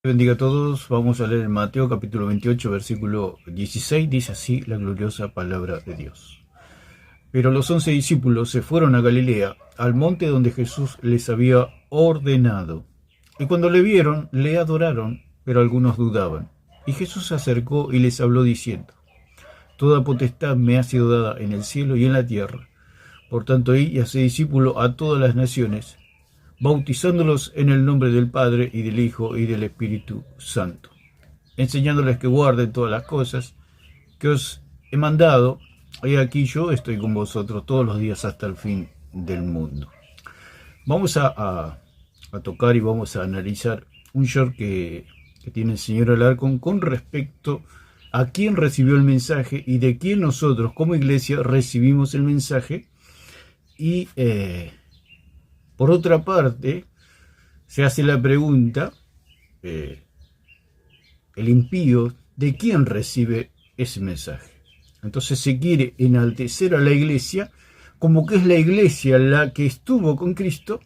Bendiga a todos. Vamos a leer en Mateo capítulo 28, versículo 16. Dice así la gloriosa palabra de Dios. Pero los 11 discípulos se fueron a Galilea, al monte donde Jesús les había ordenado. Y cuando le vieron, le adoraron, pero algunos dudaban. Y Jesús se acercó y les habló diciendo: Toda potestad me ha sido dada en el cielo y en la tierra. Por tanto, id y haced discípulos a todas las naciones, bautizándolos en el nombre del Padre, y del Hijo, y del Espíritu Santo, enseñándoles que guarden todas las cosas que os he mandado, y aquí yo estoy con vosotros todos los días hasta el fin del mundo. Vamos a tocar y vamos a analizar un short que tiene el señor Alarcón con respecto a quién recibió el mensaje y de quién nosotros como iglesia recibimos el mensaje. Y por otra parte, se hace la pregunta, el impío, ¿de quién recibe ese mensaje? Entonces se quiere enaltecer a la iglesia como que es la iglesia la que estuvo con Cristo,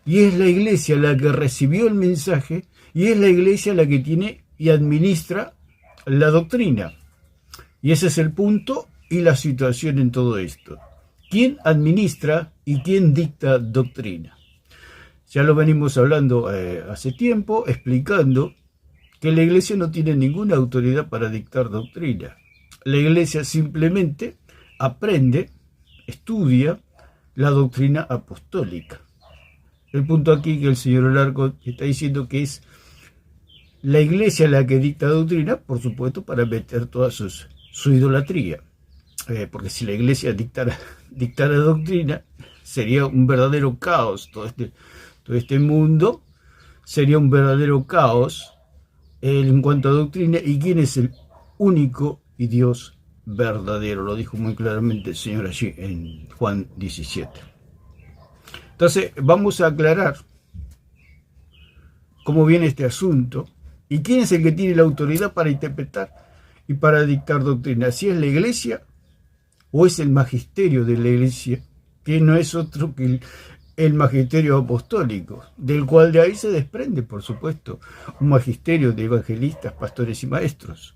y es la iglesia la que recibió el mensaje, y es la iglesia la que tiene y administra la doctrina. Y ese es el punto y la situación en todo esto. ¿Quién administra y quién dicta doctrina? Ya lo venimos hablando hace tiempo, explicando que la iglesia no tiene ninguna autoridad para dictar doctrina. La iglesia simplemente aprende, estudia la doctrina apostólica. El punto aquí que el señor Alarcón está diciendo que es la iglesia la que dicta doctrina, por supuesto, para meter toda su idolatría. Porque si la iglesia dictara doctrina, sería un verdadero caos. Todo este mundo sería un verdadero caos en cuanto a doctrina. ¿Y quién es el único y Dios verdadero? Lo dijo muy claramente el Señor allí en Juan 17. Entonces vamos a aclarar cómo viene este asunto y quién es el que tiene la autoridad para interpretar y para dictar doctrina. Si es la iglesia o es el magisterio de la iglesia, que no es otro que el magisterio apostólico, del cual de ahí se desprende, por supuesto, un magisterio de evangelistas, pastores y maestros.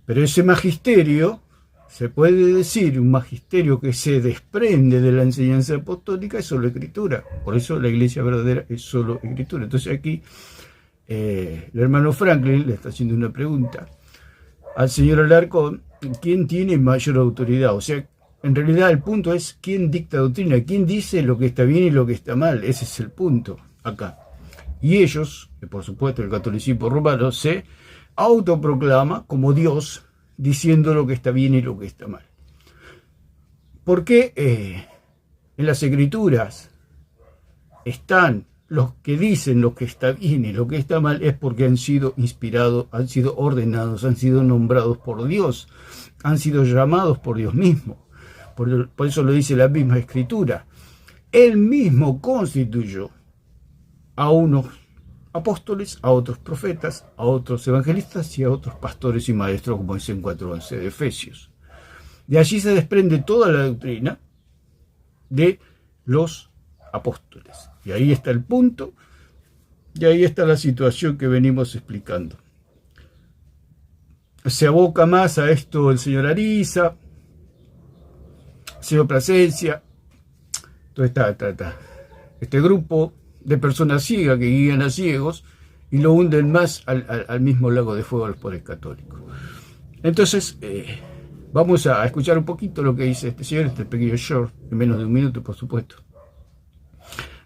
Pero ese magisterio, se puede decir, un magisterio que se desprende de la enseñanza apostólica, es solo escritura. Por eso la iglesia verdadera es solo escritura. Entonces aquí el hermano Franklin le está haciendo una pregunta al señor Alarcón: ¿quién tiene mayor autoridad? O sea, en realidad el punto es quién dicta doctrina, quién dice lo que está bien y lo que está mal. Ese es el punto acá. Y ellos, por supuesto el catolicismo romano, se autoproclama como Dios, diciendo lo que está bien y lo que está mal. Porque en las escrituras están los que dicen lo que está bien y lo que está mal, es porque han sido inspirados, han sido ordenados, han sido nombrados por Dios, han sido llamados por Dios mismo. Por eso lo dice la misma escritura. Él mismo constituyó a unos apóstoles, a otros profetas, a otros evangelistas y a otros pastores y maestros, como dice en 4:11 de Efesios. De allí se desprende toda la doctrina de los apóstoles. Y ahí está el punto, y ahí está la situación que venimos explicando. Se aboca más a esto el señor Ariza, el señor Plasencia, todo este grupo de personas ciegas que guían a ciegos y lo hunden más al mismo lago de fuego a los poderes católicos. Entonces, vamos a escuchar un poquito lo que dice este señor, este pequeño short, en menos de un minuto, por supuesto,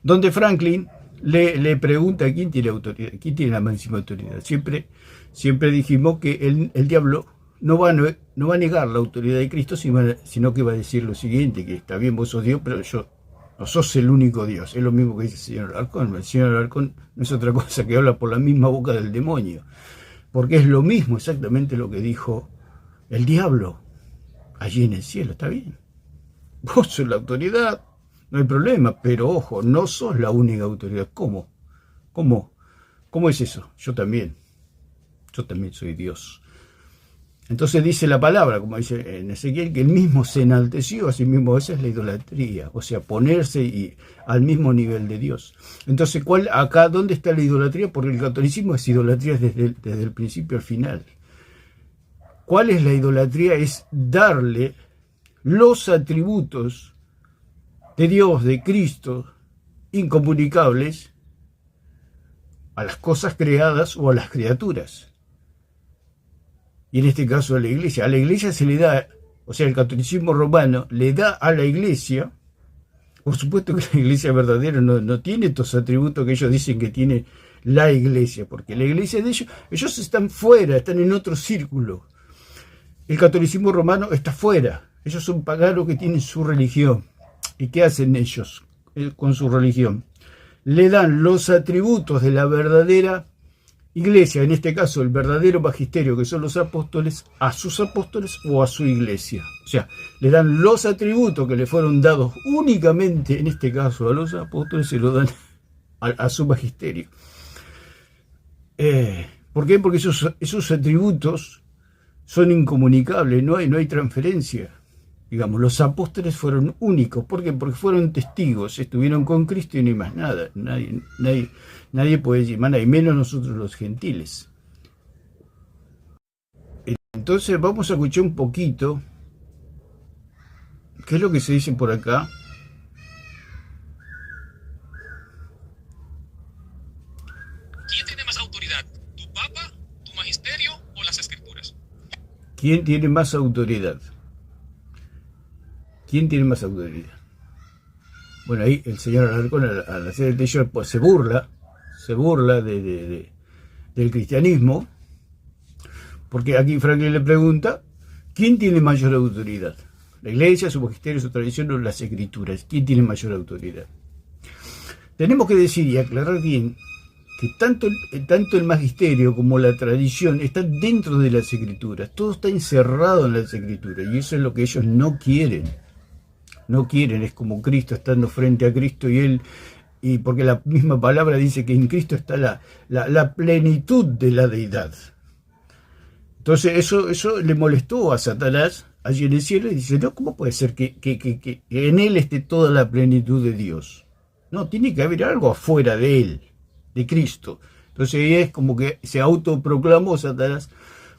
donde Franklin le pregunta quién tiene autoridad, quién tiene la máxima autoridad. Siempre dijimos que el diablo no va a negar la autoridad de Cristo, sino que va a decir lo siguiente: que está bien, vos sos Dios, pero no sos el único Dios. Es lo mismo que dice el señor Alarcón. El señor Alarcón no es otra cosa que habla por la misma boca del demonio, porque es lo mismo exactamente lo que dijo el diablo allí en el cielo. Está bien, vos sos la autoridad, no hay problema, pero ojo, no sos la única autoridad. ¿Cómo es eso? Yo también soy Dios. Entonces dice la palabra, como dice en Ezequiel, que él mismo se enalteció a sí mismo. Esa es la idolatría, o sea, ponerse al mismo nivel de Dios. Entonces, acá dónde está la idolatría? Porque el catolicismo es idolatría desde el principio al final. ¿Cuál es la idolatría? Es darle los atributos de Dios, de Cristo, incomunicables, a las cosas creadas o a las criaturas. Y en este caso a la iglesia se le da, o sea, el catolicismo romano le da a la iglesia, por supuesto que la iglesia verdadera no tiene estos atributos que ellos dicen que tiene la iglesia, porque la iglesia de ellos están fuera, están en otro círculo. El catolicismo romano está fuera, ellos son paganos que tienen su religión. ¿Y qué hacen ellos con su religión? Le dan los atributos de la verdadera iglesia, en este caso el verdadero magisterio, que son los apóstoles, a sus apóstoles o a su iglesia. O sea, le dan los atributos que le fueron dados únicamente, en este caso a los apóstoles, se lo dan a su magisterio. ¿Por qué? Porque esos atributos son incomunicables, no hay transferencia. Digamos, los apóstoles fueron únicos. ¿Por qué? Porque fueron testigos, estuvieron con Cristo y no hay más nada. Nadie puede decir más nada, y menos nosotros los gentiles. Entonces vamos a escuchar un poquito qué es lo que se dice por acá. ¿Quién tiene más autoridad? ¿Tu papa, tu magisterio o las escrituras? ¿Quién tiene más autoridad? ¿Quién tiene más autoridad? Bueno, ahí el señor Alarcón, al hacer el tello, pues se burla del cristianismo, porque aquí Franklin le pregunta, ¿quién tiene mayor autoridad? ¿La iglesia, su magisterio, su tradición o las escrituras? ¿Quién tiene mayor autoridad? Tenemos que decir y aclarar bien que tanto el magisterio como la tradición están dentro de las escrituras, todo está encerrado en las escrituras, y eso es lo que ellos no quieren. No quieren, es como Cristo estando frente a Cristo y porque la misma palabra dice que en Cristo está la plenitud de la deidad. Entonces eso le molestó a Satanás allí en el cielo y dice, no, ¿cómo puede ser que en él esté toda la plenitud de Dios? No, tiene que haber algo afuera de él, de Cristo. Entonces es como que se autoproclamó Satanás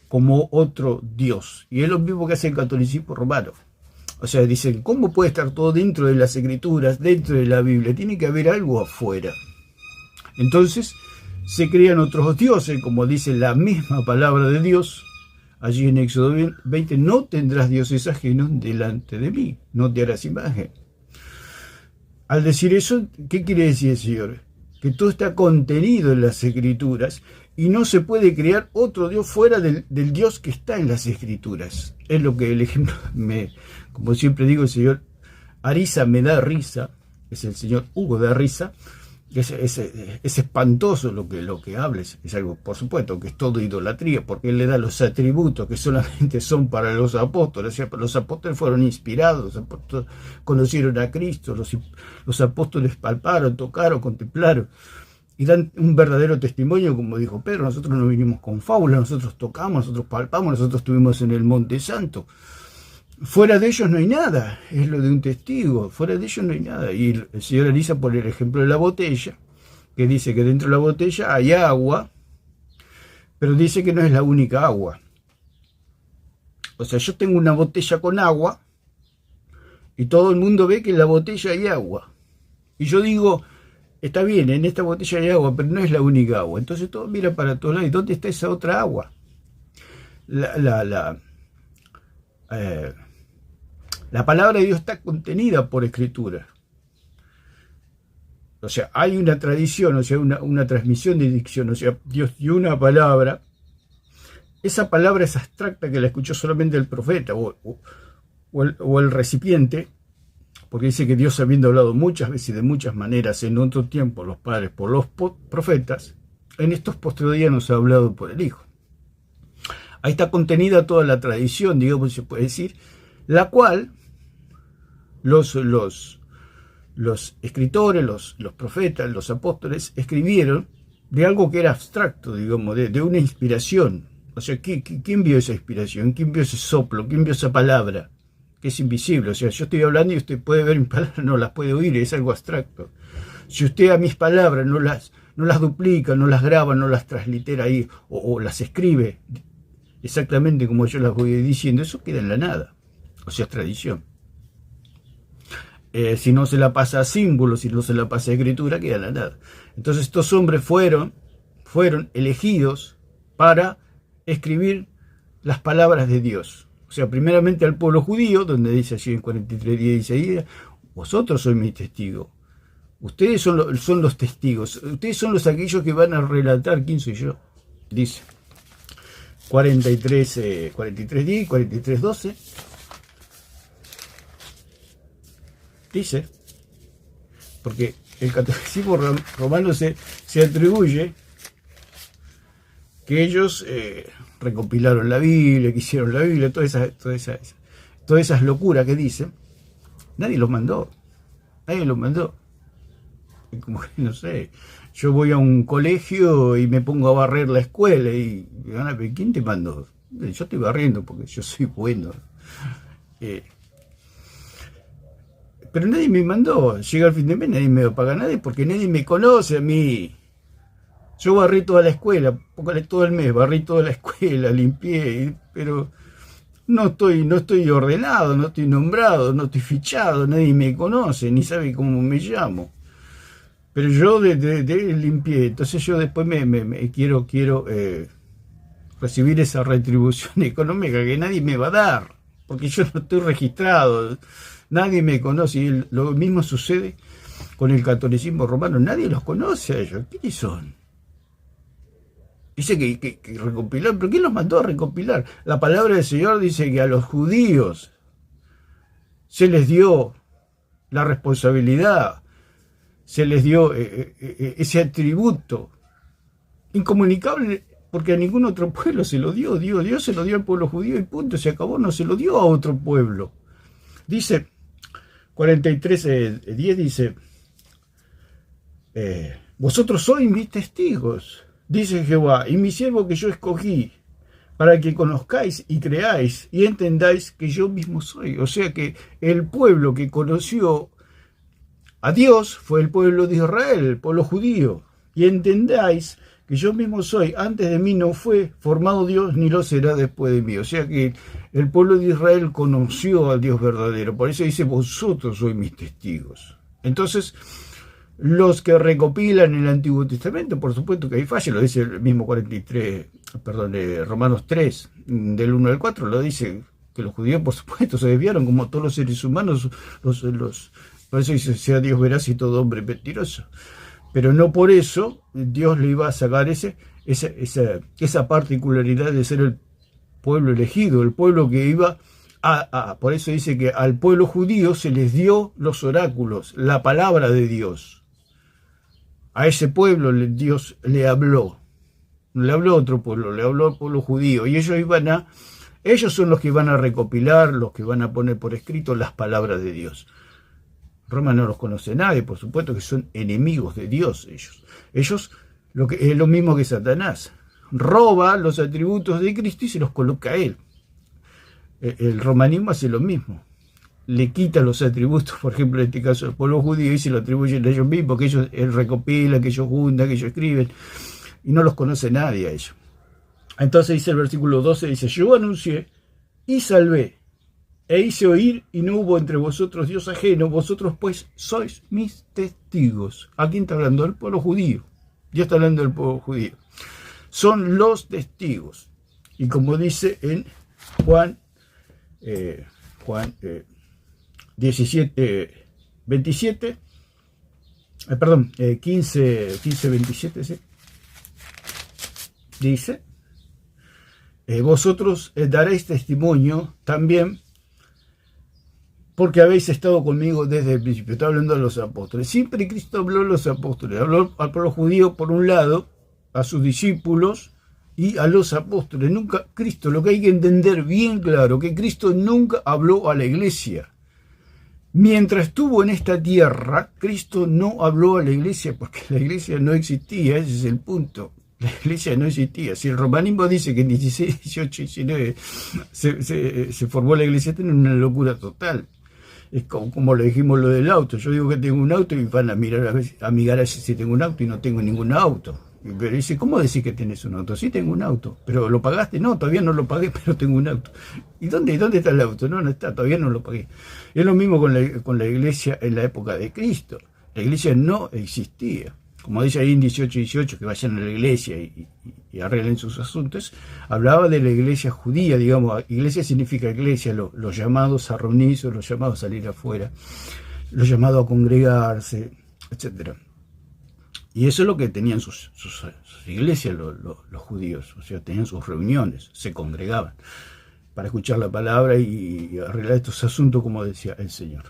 como otro Dios. Y es lo mismo que hace el catolicismo romano. O sea, dicen, ¿cómo puede estar todo dentro de las escrituras, dentro de la Biblia? Tiene que haber algo afuera. Entonces, se crean otros dioses, como dice la misma palabra de Dios. Allí en Éxodo 20, no tendrás dioses ajenos delante de mí, no te harás imagen. Al decir eso, ¿qué quiere decir el Señor? Que todo está contenido en las escrituras y no se puede crear otro Dios fuera del Dios que está en las escrituras. Es lo que el ejemplo como siempre digo, el señor Ariza me da risa, es el señor Hugo da risa, es espantoso lo que habla, es algo, por supuesto, que es todo idolatría, porque él le da los atributos que solamente son para los apóstoles. O sea, los apóstoles fueron inspirados, los apóstoles conocieron a Cristo, los apóstoles palparon, tocaron, contemplaron, y dan un verdadero testimonio, como dijo Pedro. Nosotros no vinimos con fábulas, nosotros tocamos, nosotros palpamos, nosotros estuvimos en el Monte Santo. Fuera de ellos no hay nada, es lo de un testigo, fuera de ellos no hay nada. Y el señor Ariza pone el ejemplo de la botella, que dice que dentro de la botella hay agua, pero dice que no es la única agua. O sea, yo tengo una botella con agua, y todo el mundo ve que en la botella hay agua. Y yo digo, está bien, en esta botella hay agua, pero no es la única agua. Entonces todos miran para todos lados, ¿y dónde está esa otra agua? La palabra de Dios está contenida por escritura. O sea, hay una tradición, o sea, una transmisión de dicción. O sea, Dios dio una palabra. Esa palabra es abstracta, que la escuchó solamente el profeta o el recipiente, porque dice que Dios, habiendo hablado muchas veces y de muchas maneras en otro tiempo los padres por los profetas, en estos postreros días nos ha hablado por el Hijo. Ahí está contenida toda la tradición, digamos, se puede decir, la cual los escritores, los profetas, los apóstoles escribieron de algo que era abstracto, digamos, de una inspiración. O sea, ¿quién vio esa inspiración? ¿Quién vio ese soplo? ¿Quién vio esa palabra? Que es invisible. O sea, yo estoy hablando y usted puede ver mis palabras, no las puede oír, es algo abstracto. Si usted a mis palabras no las duplica, no las graba, no las translitera ahí, o las escribe exactamente como yo las voy diciendo, eso queda en la nada. O sea, es tradición. Si no se la pasa a símbolos, si no se la pasa a escritura, queda en la nada. Entonces estos hombres fueron elegidos para escribir las palabras de Dios. O sea, primeramente al pueblo judío, donde dice allí en 43:16, vosotros sois mis testigos. Ustedes son los testigos. Ustedes son aquellos que van a relatar quién soy yo. Dice 43:10 y 43:12. Dice, porque el catolicismo romano se atribuye que ellos recopilaron la Biblia, que hicieron la Biblia, todas esas locuras que dicen. Nadie los mandó. Como que, no sé, yo voy a un colegio y me pongo a barrer la escuela y ¿quién te mandó? Yo estoy barriendo porque yo soy bueno. Pero nadie me mandó. Llega el fin de mes, nadie me va a pagar nadie porque nadie me conoce a mí. Yo barrí toda la escuela, todo el mes, barrí toda la escuela, limpié, pero no estoy ordenado, no estoy nombrado, no estoy fichado, nadie me conoce, ni sabe cómo me llamo. Pero yo limpié, entonces yo después me quiero recibir esa retribución económica que nadie me va a dar, porque yo no estoy registrado, nadie me conoce, y lo mismo sucede con el catolicismo romano, nadie los conoce a ellos. ¿Quiénes son? Dice que recopilar, pero ¿quién los mandó a recopilar? La palabra del Señor dice que a los judíos se les dio la responsabilidad, se les dio ese atributo incomunicable, porque a ningún otro pueblo se lo dio. Dios se lo dio al pueblo judío y punto, se acabó, no se lo dio a otro pueblo. Dice 43:10, dice, vosotros sois mis testigos, dice Jehová, y mi siervo que yo escogí, para que conozcáis y creáis y entendáis que yo mismo soy. O sea que el pueblo que conoció a Dios fue el pueblo de Israel, el pueblo judío. Y entendáis que yo mismo soy. Antes de mí no fue formado Dios, ni lo será después de mí. O sea que el pueblo de Israel conoció al Dios verdadero. Por eso dice, vosotros sois mis testigos. Entonces, los que recopilan el Antiguo Testamento, por supuesto que hay fallas, lo dice el mismo Romanos 3, del 1 al 4, lo dice que los judíos, por supuesto, se desviaron como todos los seres humanos, por eso dice, sea Dios veraz y todo hombre mentiroso. Pero no por eso Dios le iba a sacar esa particularidad de ser el pueblo elegido, el pueblo que iba por eso dice que al pueblo judío se les dio los oráculos, la palabra de Dios. A ese pueblo Dios le habló. No le habló a otro pueblo, le habló al pueblo judío. Y ellos son los que van a recopilar, los que van a poner por escrito las palabras de Dios. Roma no los conoce nadie, por supuesto que son enemigos de Dios ellos. Ellos es lo mismo que Satanás. Roba los atributos de Cristo y se los coloca a él. El romanismo hace lo mismo. Le quita los atributos, por ejemplo, en este caso al pueblo judío, y se lo atribuyen a ellos mismos, que ellos recopilan, que ellos juntan, que ellos escriben, y no los conoce nadie a ellos. Entonces dice el versículo 12, dice, yo anuncié y salvé, e hice oír, y no hubo entre vosotros Dios ajeno, vosotros pues sois mis testigos. ¿A quién está hablando? Del pueblo judío. Dios está hablando del pueblo judío. Son los testigos. Y como dice en Juan 17, 27, 15, 27, ¿sí? Dice, vosotros daréis testimonio también, porque habéis estado conmigo desde el principio. Está hablando de los apóstoles. Siempre Cristo habló a los apóstoles. Habló al pueblo judío por un lado, a sus discípulos y a los apóstoles. Nunca Cristo, lo que hay que entender bien claro, que Cristo nunca habló a la iglesia. Mientras estuvo en esta tierra, Cristo no habló a la iglesia porque la iglesia no existía, ese es el punto. La iglesia no existía. Si el romanismo dice que en 16, 18, 19 se formó la iglesia, es una locura total. Es como le dijimos lo del auto. Yo digo que tengo un auto y van a mirar a mi garaje si tengo un auto y no tengo ningún auto. Pero dice, ¿cómo decís que tenés un auto? Sí, tengo un auto. ¿Pero lo pagaste? No, todavía no lo pagué, pero tengo un auto. ¿Y dónde está el auto? No está, todavía no lo pagué. Es lo mismo con la iglesia en la época de Cristo. La iglesia no existía. Como dice ahí en 18:18, que vayan a la iglesia y arreglen sus asuntos, hablaba de la iglesia judía, digamos. Iglesia significa iglesia, los llamados a reunirse, los llamados a salir afuera, los llamados a congregarse, etcétera. Y eso es lo que tenían sus iglesias los judíos, o sea, tenían sus reuniones, se congregaban para escuchar la palabra y arreglar estos asuntos, como decía el Señor.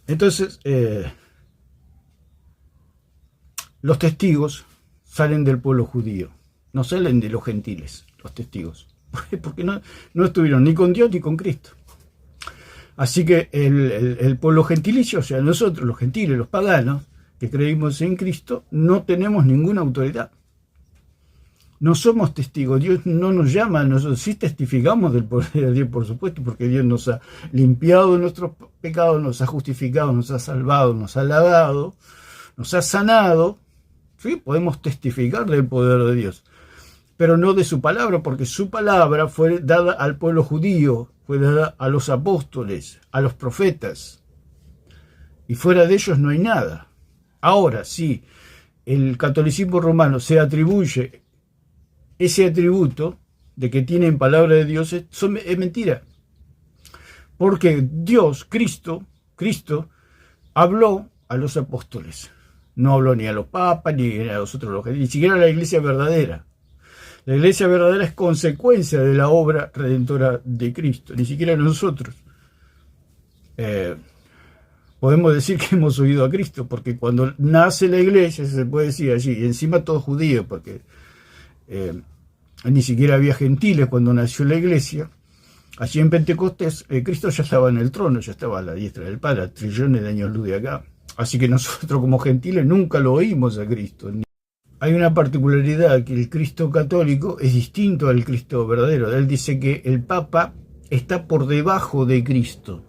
Entonces, los testigos salen del pueblo judío, no salen de los gentiles, los testigos, porque no estuvieron ni con Dios ni con Cristo. Así que el pueblo gentilicio, o sea, nosotros, los gentiles, los paganos, que creímos en Cristo, no tenemos ninguna autoridad. No somos testigos, Dios no nos llama, nosotros sí testificamos del poder de Dios, por supuesto, porque Dios nos ha limpiado nuestros pecados, nos ha justificado, nos ha salvado, nos ha lavado, nos ha sanado. Sí, podemos testificar del poder de Dios, pero no de su palabra, porque su palabra fue dada al pueblo judío, fue dada a los apóstoles, a los profetas, y fuera de ellos no hay nada. Ahora, sí, el catolicismo romano se atribuye ese atributo de que tienen palabra de Dios, es mentira. Porque Dios, Cristo, habló a los apóstoles. No habló ni a los papas, ni a los otros, ni siquiera a la iglesia verdadera. La iglesia verdadera es consecuencia de la obra redentora de Cristo, ni siquiera a nosotros. Podemos decir que hemos oído a Cristo, porque cuando nace la iglesia, se puede decir allí, y encima todo judío, porque ni siquiera había gentiles cuando nació la iglesia. Allí en Pentecostés, Cristo ya estaba en el trono, ya estaba a la diestra del Padre, a trillones de años luz de acá. Así que nosotros como gentiles nunca lo oímos a Cristo. Hay una particularidad, que el Cristo católico es distinto al Cristo verdadero. Él dice que el Papa está por debajo de Cristo,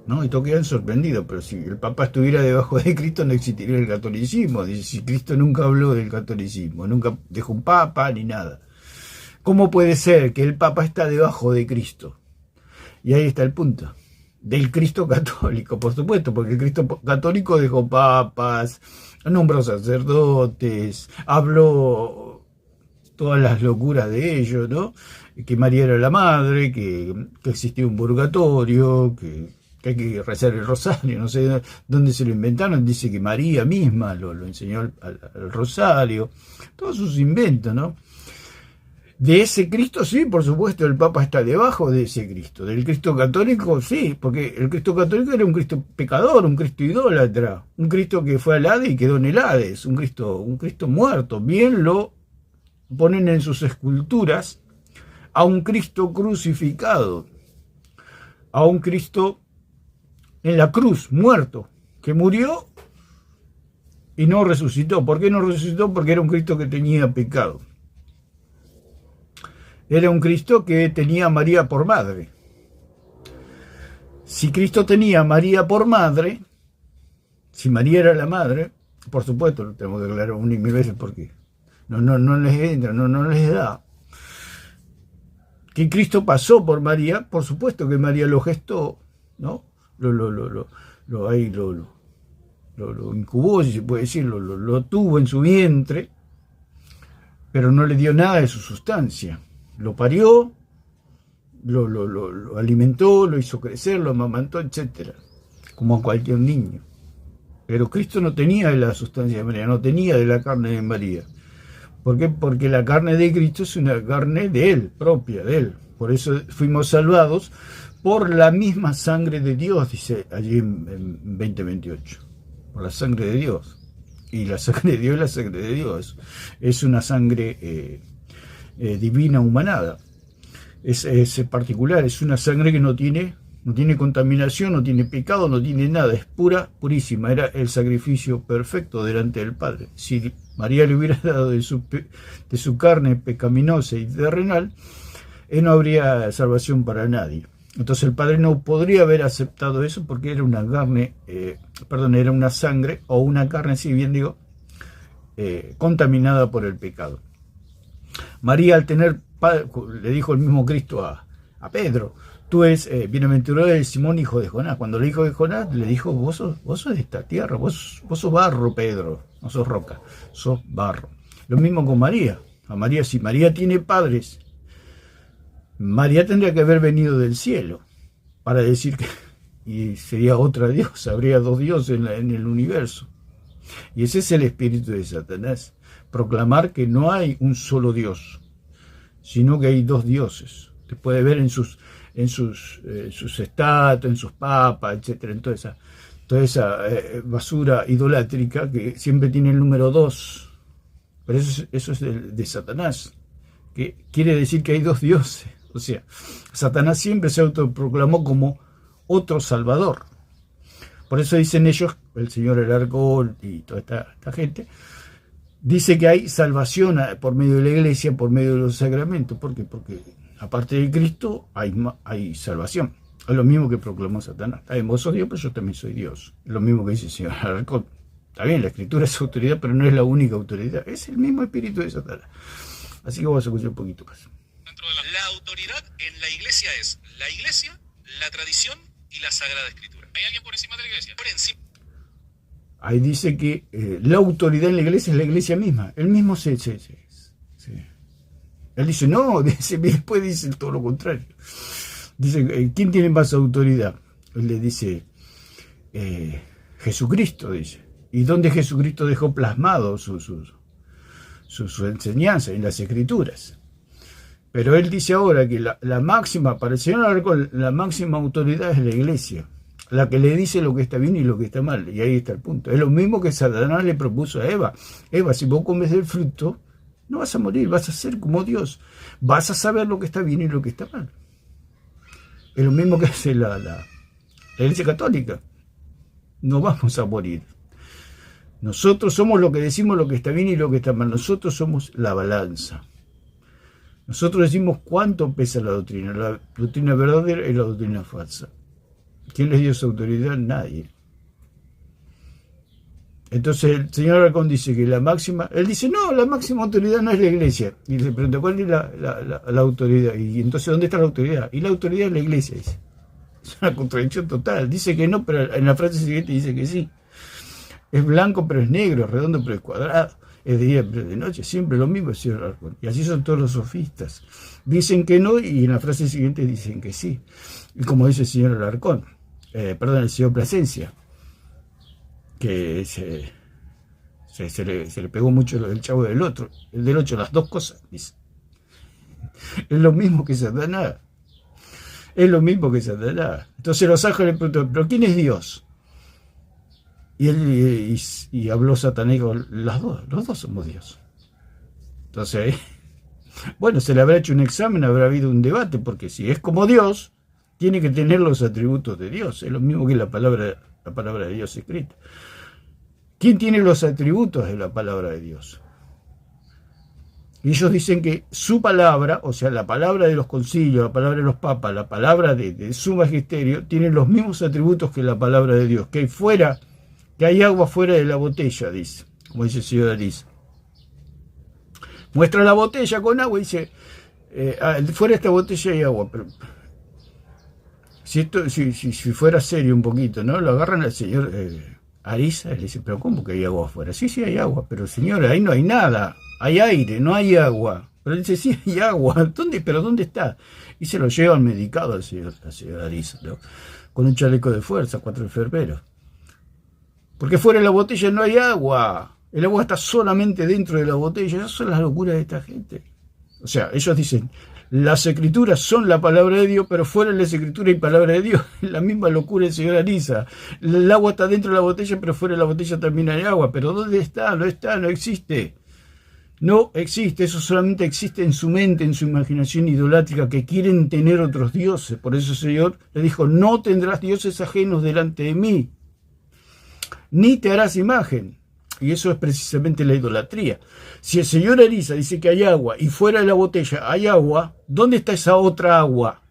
¿no? Y todos quedan sorprendidos, pero si el Papa estuviera debajo de Cristo no existiría el catolicismo. Dice, si Cristo nunca habló del catolicismo, nunca dejó un Papa ni nada. ¿Cómo puede ser que el Papa está debajo de Cristo? Y ahí está el punto. Del Cristo católico, por supuesto, porque el Cristo católico dejó papas, nombró sacerdotes, habló todas las locuras de ellos, ¿no? Que María era la madre, que existía un purgatorio, que hay que rezar el rosario, no sé dónde se lo inventaron, dice que María misma lo enseñó al rosario, todos sus inventos, ¿no? De ese Cristo, sí, por supuesto, el Papa está debajo de ese Cristo. Del Cristo católico, sí, porque el Cristo católico era un Cristo pecador, un Cristo idólatra, un Cristo que fue al Hades y quedó en el Hades, un Cristo muerto. Bien lo ponen en sus esculturas a un Cristo crucificado, a un Cristo en la cruz, muerto, que murió y no resucitó. ¿Por qué no resucitó? Porque era un Cristo que tenía pecado. Era un Cristo que tenía a María por madre. Si Cristo tenía a María por madre, si María era la madre, por supuesto, lo tenemos que aclarar una y mil veces porque no les entra, no les da. Que Cristo pasó por María, por supuesto que María lo gestó, ¿no? Lo incubó, si se puede decir, lo tuvo en su vientre, pero no le dio nada de su sustancia. Lo parió, lo alimentó, lo hizo crecer, lo amamantó, etc. Como cualquier niño. Pero Cristo no tenía de la sustancia de María, no tenía de la carne de María. ¿Por qué? Porque la carne de Cristo es una carne de Él, propia de Él. Por eso fuimos salvados por la misma sangre de Dios, dice allí en 20:28. Por la sangre de Dios. Y la sangre de Dios es la sangre de Dios. Es una sangre divina humanada. Es particular, es una sangre que no tiene contaminación, no tiene pecado, no tiene nada, es pura, purísima. Era el sacrificio perfecto delante del Padre. Si María le hubiera dado de su carne pecaminosa y terrenal, no habría salvación para nadie. Entonces el Padre no podría haber aceptado eso porque era una carne, era una sangre o una carne, si bien digo, contaminada por el pecado. María, al tener, le dijo el mismo Cristo a Pedro, tú eres bienaventurado de Simón, hijo de Jonás. Cuando le dijo de Jonás, le dijo, vos sos de esta tierra, vos sos barro, Pedro, no sos roca, sos barro. Lo mismo con María. A María, si María tiene padres, María tendría que haber venido del cielo para decir que y sería otra diosa, habría dos dioses en el universo. Y ese es el espíritu de Satanás, proclamar que no hay un solo Dios, sino que hay dos dioses. Te puede ver en sus estatuas, en sus papas, etcétera, en toda esa basura idolátrica que siempre tiene el número 2. Pero eso es de Satanás, que quiere decir que hay dos dioses. O sea, Satanás siempre se autoproclamó como otro salvador. Por eso dicen ellos, el señor Alarcón y toda esta gente, dice que hay salvación por medio de la iglesia, por medio de los sacramentos. ¿Por qué? Porque aparte de Cristo hay salvación. Es lo mismo que proclamó Satanás. Está bien, vos sos Dios, pero yo también soy Dios. Es lo mismo que dice el señor Alarcón. Está bien, la escritura es autoridad, pero no es la única autoridad. Es el mismo espíritu de Satanás. Así que vamos a escuchar un poquito más. La autoridad en la iglesia es la iglesia, la tradición y la Sagrada Escritura. ¿Hay alguien por encima de la iglesia? Por encima. Ahí dice que la autoridad en la iglesia es la iglesia misma. Él mismo sí. Él dice, no, después dice todo lo contrario. Dice, ¿quién tiene más autoridad? Él le dice, Jesucristo, dice. ¿Y dónde Jesucristo dejó plasmado su enseñanza? En las Escrituras. Pero él dice ahora que la máxima, para el señor Alarcón, la máxima autoridad es la iglesia, la que le dice lo que está bien y lo que está mal. Y ahí está el punto. Es lo mismo que Satanás le propuso a Eva. Eva, si vos comes del fruto, no vas a morir, vas a ser como Dios. Vas a saber lo que está bien y lo que está mal. Es lo mismo que hace la iglesia católica. No vamos a morir. Nosotros somos lo que decimos, lo que está bien y lo que está mal. Nosotros somos la balanza. Nosotros decimos cuánto pesa la doctrina verdadera y la doctrina falsa. ¿Quién les dio esa autoridad? Nadie. Entonces el señor Alarcón dice que la máxima, él dice, no, la máxima autoridad no es la iglesia. Y le pregunta, ¿cuál es la autoridad? Y entonces, ¿dónde está la autoridad? Y la autoridad es la iglesia, dice. Es una contradicción total. Dice que no, pero en la frase siguiente dice que sí. Es blanco, pero es negro, es redondo, pero es cuadrado. Es de día, pero es de noche, siempre lo mismo, el señor Alarcón. Y así son todos los sofistas. Dicen que no y en la frase siguiente dicen que sí. Y como dice el señor Alarcón, el señor Plasencia, que se le pegó mucho el chavo del otro, el del 8, las dos cosas, dice. Es lo mismo que Satanás. Es lo mismo que Satanás. Entonces los ángeles le preguntan, ¿pero quién es Dios? Y él y habló Satanás y dijo, los dos somos Dios. Entonces, bueno, se le habrá hecho un examen, habrá habido un debate, porque si es como Dios, tiene que tener los atributos de Dios. Es lo mismo que la palabra de Dios escrita. ¿Quién tiene los atributos de la palabra de Dios? Y ellos dicen que su palabra, o sea, la palabra de los concilios, la palabra de los papas, la palabra de su magisterio, tiene los mismos atributos que la palabra de Dios, que hay agua fuera de la botella, dice, como dice el señor Arisa. Muestra la botella con agua y dice, fuera de esta botella hay agua, pero si fuera serio un poquito, ¿no? Lo agarran al señor Arisa y le dice, pero ¿cómo que hay agua afuera? Sí, hay agua, pero señor, ahí no hay nada, hay aire, no hay agua. Pero él dice, sí, hay agua, ¿pero dónde está? Y se lo lleva al medicado al señor Arisa, ¿no? Con un chaleco de fuerza, 4 enfermeros. Porque fuera de la botella no hay agua. El agua está solamente dentro de la botella. Esas son las locuras de esta gente. O sea, ellos dicen, las escrituras son la palabra de Dios, pero fuera de las escrituras hay palabra de Dios. La misma locura del señor Arisa. El agua está dentro de la botella, pero fuera de la botella también hay agua. Pero ¿dónde está? No está, no existe. No existe, eso solamente existe en su mente, en su imaginación idolátrica, que quieren tener otros dioses. Por eso el Señor le dijo, no tendrás dioses ajenos delante de mí, ni te harás imagen. y eso es precisamente la idolatría. Si el señor Ariza dice que hay agua y fuera de la botella hay agua, ¿dónde está esa otra agua?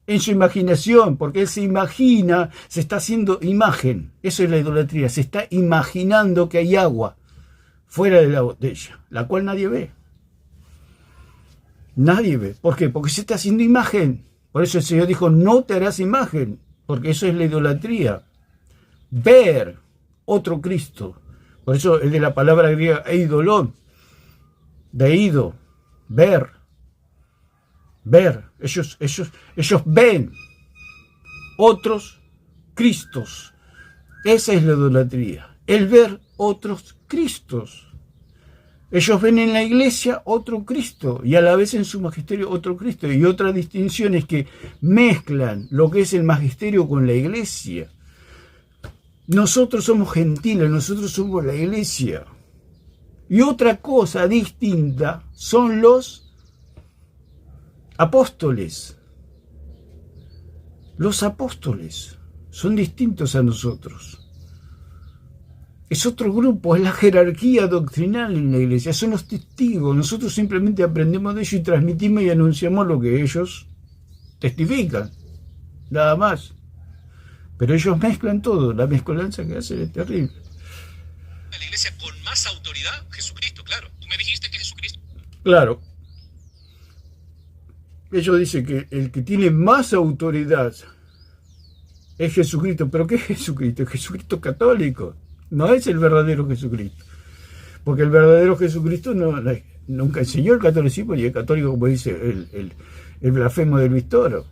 En su imaginación, porque él se imagina, se está haciendo imagen. Eso es la idolatría, se está imaginando que hay agua fuera de la botella, la cual nadie ve. Nadie ve. ¿Por qué? Porque se está haciendo imagen. Por eso el Señor dijo, no te harás imagen, porque eso es la idolatría. Ver otro Cristo. Por eso es de la palabra griega eidolon, de ido, ver. Ver. Ellos ven otros Cristos. Esa es la idolatría. El ver otros Cristos. Ellos ven en la iglesia otro Cristo y a la vez en su magisterio otro Cristo. Y otra distinción es que mezclan lo que es el magisterio con la iglesia. Nosotros somos gentiles, nosotros somos la iglesia. Y otra cosa distinta son los apóstoles. Los apóstoles son distintos a nosotros. Es otro grupo, es la jerarquía doctrinal en la iglesia, son los testigos. Nosotros simplemente aprendemos de ellos y transmitimos y anunciamos lo que ellos testifican, nada más. Pero ellos mezclan todo, la mezcolanza que hacen es terrible. La iglesia con más autoridad, Jesucristo, claro. Tú me dijiste que Jesucristo. Claro. Ellos dicen que el que tiene más autoridad es Jesucristo. ¿Pero qué es Jesucristo? Es Jesucristo católico. No es el verdadero Jesucristo. Porque el verdadero Jesucristo nunca enseñó el catolicismo y el católico, como dice el blasfemo de Luis Toro,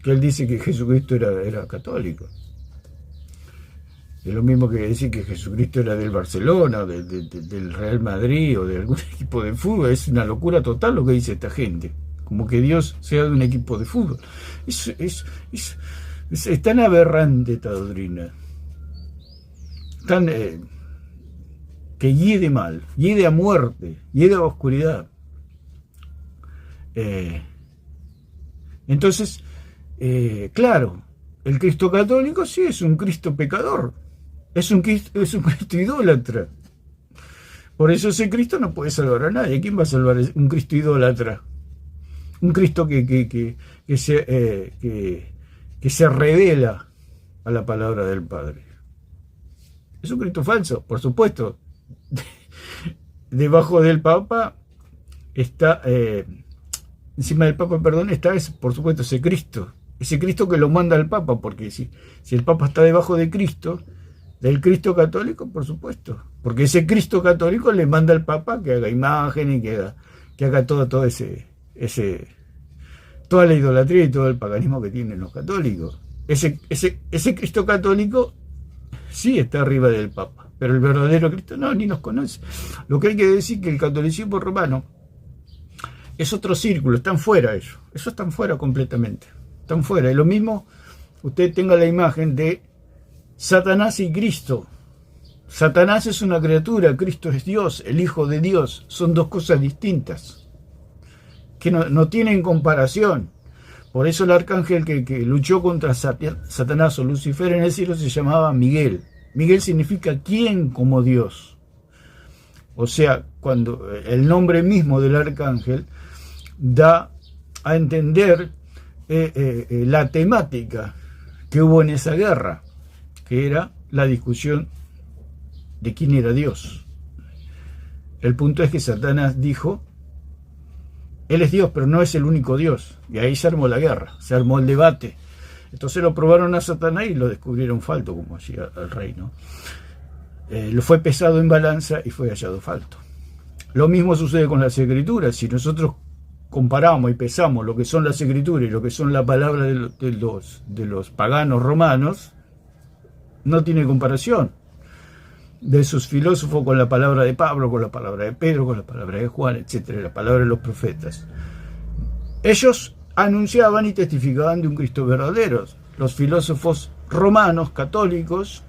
que él dice que Jesucristo era católico. Es lo mismo que decir que Jesucristo era del Barcelona, del Real Madrid o de algún equipo de fútbol. Es una locura total lo que dice esta gente. Como que Dios sea de un equipo de fútbol. Es tan aberrante esta doctrina. Tan, que hiede mal, hiede a muerte, hiede a oscuridad. Entonces, claro, el Cristo católico sí es un Cristo pecador, es un Cristo idólatra. Por eso ese Cristo no puede salvar a nadie. ¿Quién va a salvar un Cristo idólatra? Un Cristo que se revela a la palabra del Padre. Es un Cristo falso, por supuesto. Debajo del Papa está, encima del Papa, perdón, está, por supuesto, ese Cristo que lo manda al Papa, porque si el Papa está debajo de Cristo, del Cristo católico, por supuesto, porque ese Cristo católico le manda al Papa que haga imágenes, que haga toda la idolatría y todo el paganismo que tienen los católicos. Ese Cristo católico sí está arriba del Papa, pero el verdadero Cristo no, ni nos conoce. Lo que hay que decir que el catolicismo romano es otro círculo, están fuera ellos, están fuera completamente, están fuera. Y lo mismo, usted tenga la imagen de Satanás y Cristo. Satanás es una criatura, Cristo es Dios, el Hijo de Dios, son dos cosas distintas, que no tienen comparación. Por eso el arcángel que luchó contra Satanás o Lucifer en el cielo se llamaba Miguel. Miguel significa ¿quién como Dios? O sea, cuando el nombre mismo del arcángel da a entender la temática que hubo en esa guerra, que era la discusión de quién era Dios. El punto es que Satanás dijo: Él es Dios, pero no es el único Dios. Y ahí se armó la guerra, se armó el debate. Entonces lo probaron a Satanás y lo descubrieron falto, como hacía el rey, ¿no? Lo fue pesado en balanza y fue hallado falto. Lo mismo sucede con las escrituras. Si nosotros comparamos y pesamos lo que son las escrituras y lo que son la palabra de los paganos romanos, no tiene comparación. De sus filósofos con la palabra de Pablo, con la palabra de Pedro, con la palabra de Juan, etcétera, la palabra de los profetas. Ellos anunciaban y testificaban de un Cristo verdadero. Los filósofos romanos, católicos,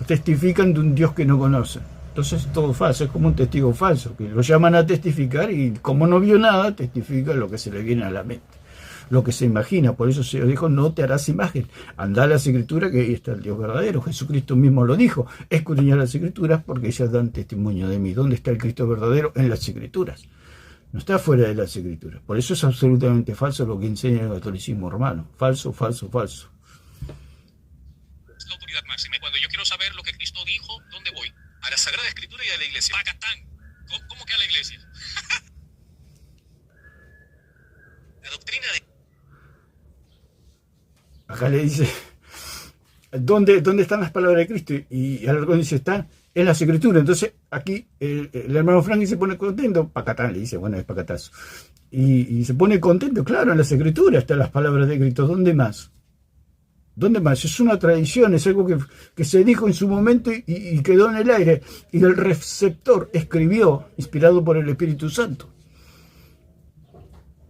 testifican de un Dios que no conocen. Entonces es todo falso, es como un testigo falso, que lo llaman a testificar y como no vio nada, testifica lo que se le viene a la mente. lo que se imagina. Por eso se dijo, no te harás imagen. Anda a las Escrituras, que ahí está el Dios verdadero. Jesucristo mismo lo dijo. Escudriñad las Escrituras porque ellas dan testimonio de mí. ¿Dónde está el Cristo verdadero? En las Escrituras. No está fuera de las Escrituras. Por eso es absolutamente falso lo que enseña el catolicismo romano. Falso, falso, falso. Es la autoridad máxima. Y cuando yo quiero saber lo que Cristo dijo, ¿dónde voy? A la Sagrada Escritura y a la iglesia. ¡Pacatán! ¿Cómo que a la iglesia? La doctrina de... Acá le dice, ¿dónde están las palabras de Cristo? Y Alarcón dice, están en las Escrituras. Entonces aquí el hermano Franklin se pone contento, pacatán, le dice, bueno, es pacatazo. Y se pone contento, claro, en las Escrituras están las palabras de Cristo. ¿Dónde más? ¿Dónde más? Es una tradición, es algo que se dijo en su momento y quedó en el aire. Y el receptor escribió, inspirado por el Espíritu Santo.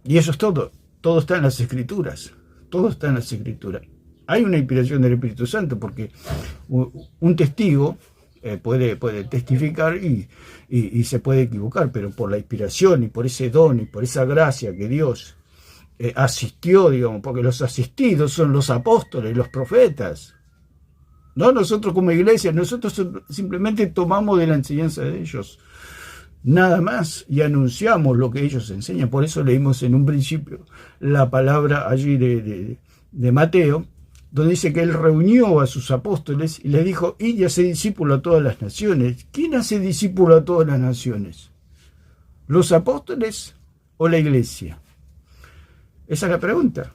Y eso es todo. Todo está en las Escrituras. Todo está en las Escrituras. Hay una inspiración del Espíritu Santo porque un testigo puede testificar y se puede equivocar, pero por la inspiración y por ese don y por esa gracia que Dios asistió, digamos, porque los asistidos son los apóstoles, los profetas. No nosotros como iglesia, nosotros simplemente tomamos de la enseñanza de ellos, nada más, y anunciamos lo que ellos enseñan. Por eso leímos en un principio la palabra allí de Mateo, donde dice que él reunió a sus apóstoles y les dijo, id y haced discípulo a todas las naciones. ¿Quién hace discípulo a todas las naciones? ¿Los apóstoles o la iglesia? Esa es la pregunta.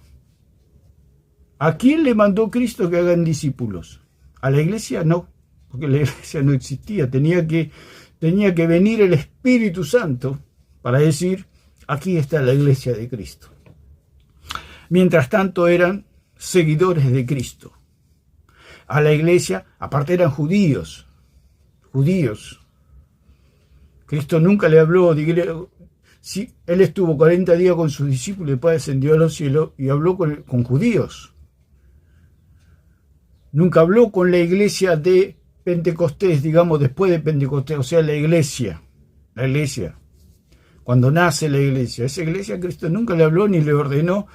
¿A quién le mandó Cristo que hagan discípulos? ¿A la iglesia? No, porque la iglesia no existía. Tenía que venir el Espíritu Santo para decir, aquí está la iglesia de Cristo. Mientras tanto eran seguidores de Cristo. A la iglesia, aparte eran judíos. Cristo nunca le habló de... Sí, él estuvo 40 días con sus discípulos y después ascendió a los cielos y habló con judíos. Nunca habló con la iglesia de Pentecostés, digamos, después de Pentecostés, o sea, la iglesia. Cuando nace la iglesia. Esa iglesia Cristo nunca le habló ni le ordenó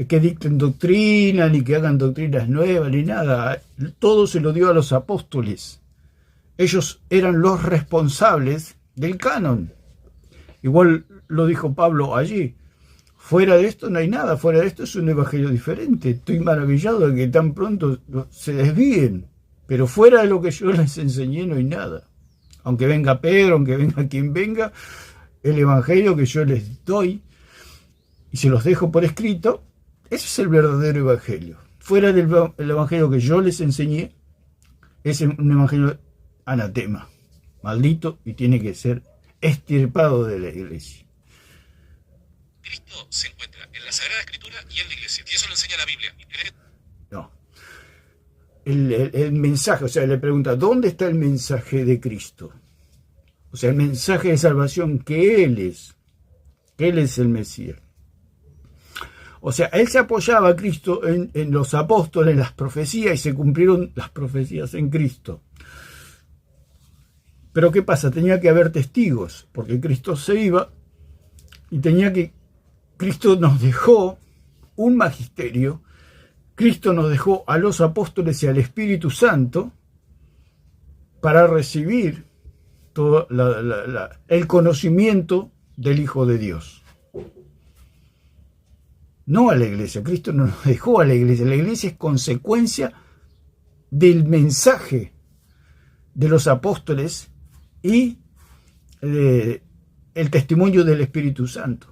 que dicten doctrina, ni que hagan doctrinas nuevas, ni nada. Todo se lo dio a los apóstoles. Ellos eran los responsables del canon. Igual lo dijo Pablo allí. Fuera de esto no hay nada, fuera de esto es un evangelio diferente. Estoy maravillado de que tan pronto se desvíen. Pero fuera de lo que yo les enseñé no hay nada. Aunque venga Pedro, aunque venga quien venga, el evangelio que yo les doy y se los dejo por escrito, ese es el verdadero evangelio. Fuera del evangelio que yo les enseñé, es un evangelio anatema, maldito, y tiene que ser extirpado de la iglesia. Cristo se encuentra en la Sagrada Escritura y en la iglesia. Y eso lo enseña la Biblia. No. El mensaje, o sea, le pregunta, ¿dónde está el mensaje de Cristo? O sea, el mensaje de salvación que Él es el Mesías. O sea, Él se apoyaba a Cristo en los apóstoles, en las profecías, y se cumplieron las profecías en Cristo. Pero ¿qué pasa? Tenía que haber testigos, porque Cristo se iba y Cristo nos dejó un magisterio, Cristo nos dejó a los apóstoles y al Espíritu Santo para recibir todo el conocimiento del Hijo de Dios. No a la iglesia. Cristo no nos dejó a la iglesia. La iglesia es consecuencia del mensaje de los apóstoles y el testimonio del Espíritu Santo.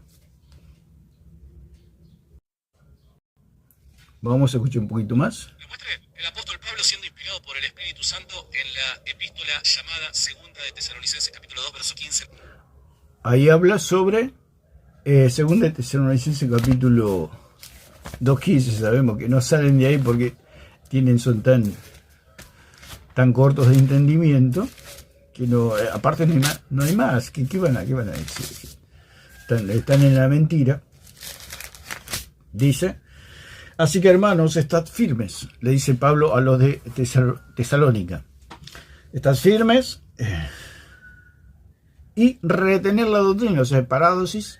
Vamos a escuchar un poquito más. Demuestra el apóstol Pablo siendo inspirado por el Espíritu Santo en la epístola llamada Segunda de Tesalonicenses, capítulo 2, verso 15. Ahí habla sobre Segunda de Tesalonicenses, capítulo 2:15. Sabemos que no salen de ahí porque son tan cortos de entendimiento que no, aparte no hay más. ¿Qué van a decir? Están en la mentira. Dice: así que, hermanos, estad firmes, le dice Pablo a los de Tesalónica. Estad firmes y retener la doctrina. O sea, parádosis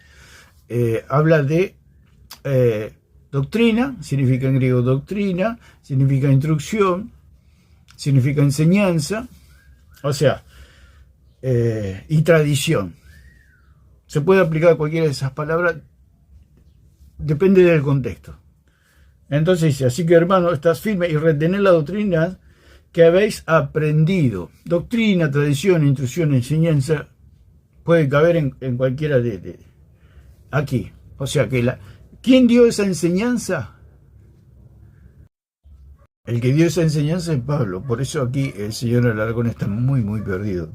habla de Doctrina significa en griego doctrina, significa instrucción, significa enseñanza, o sea, y tradición. Se puede aplicar cualquiera de esas palabras, depende del contexto. Entonces dice, así que hermano, estás firme y retener la doctrina que habéis aprendido. Doctrina, tradición, instrucción, enseñanza, puede caber en cualquiera de aquí. O sea que ¿quién dio esa enseñanza? El que dio esa enseñanza es Pablo. Por eso aquí el señor Alarcón está muy, muy perdido.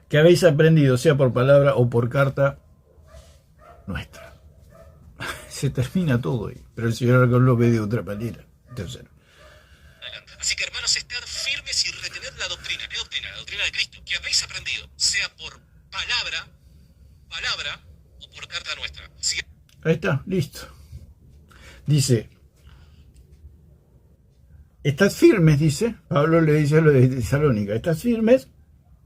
Que habéis aprendido, sea por palabra o por carta nuestra. Se termina todo ahí. Pero el señor Alarcón lo ve de otra manera. Así que hermanos, estar firmes y retener la doctrina. ¿Qué doctrina? La doctrina de Cristo, que habéis aprendido, sea por palabra o por carta nuestra. ¿Sí? Ahí está, listo. Dice, estad firmes, dice, Pablo le dice a los de Tesalónica, estad firmes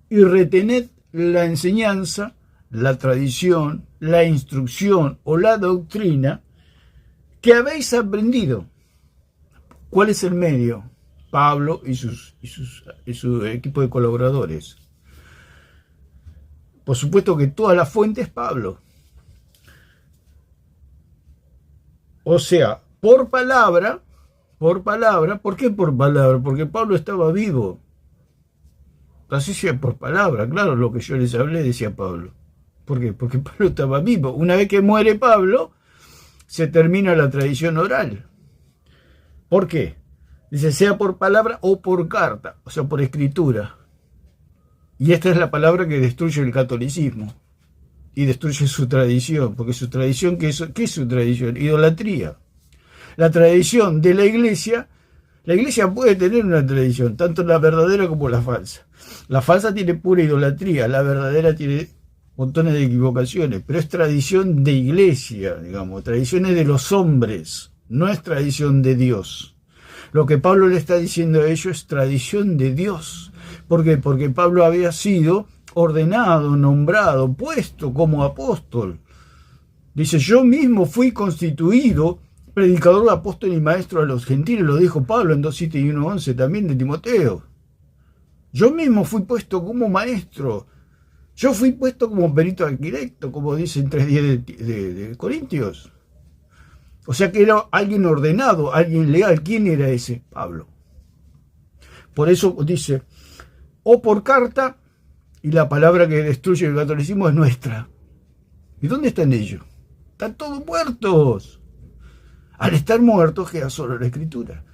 y retened la enseñanza, la tradición, la instrucción o la doctrina que habéis aprendido. ¿Cuál es el medio? Pablo y su equipo de colaboradores. Por supuesto que toda la fuente es Pablo. O sea, por palabra, ¿por qué por palabra? Porque Pablo estaba vivo. Así sea por palabra, claro, lo que yo les hablé, decía Pablo. ¿Por qué? Porque Pablo estaba vivo. Una vez que muere Pablo, se termina la tradición oral. ¿Por qué? Dice, sea por palabra o por carta, o sea, por escritura. Y esta es la palabra que destruye el catolicismo y destruye su tradición, porque su tradición, ¿qué es su tradición? Idolatría. La tradición de la iglesia puede tener una tradición, tanto la verdadera como la falsa. La falsa tiene pura idolatría, la verdadera tiene montones de equivocaciones, pero es tradición de iglesia, digamos, tradiciones de los hombres, no es tradición de Dios. Lo que Pablo le está diciendo a ellos es tradición de Dios. ¿Por qué? Porque Pablo había sido ordenado, nombrado, puesto como apóstol. Dice, yo mismo fui constituido predicador, apóstol y maestro a los gentiles, lo dijo Pablo en 2:7 y 1:11 también de Timoteo. Yo mismo fui puesto como maestro. Yo fui puesto como perito arquitecto, como dice en 3:10 de Corintios. O sea que era alguien ordenado, alguien legal. ¿Quién era ese? Pablo. Por eso dice, o por carta, y la palabra que destruye el catolicismo es nuestra. ¿Y dónde están ellos? Están todos muertos. Al estar muertos queda solo la escritura.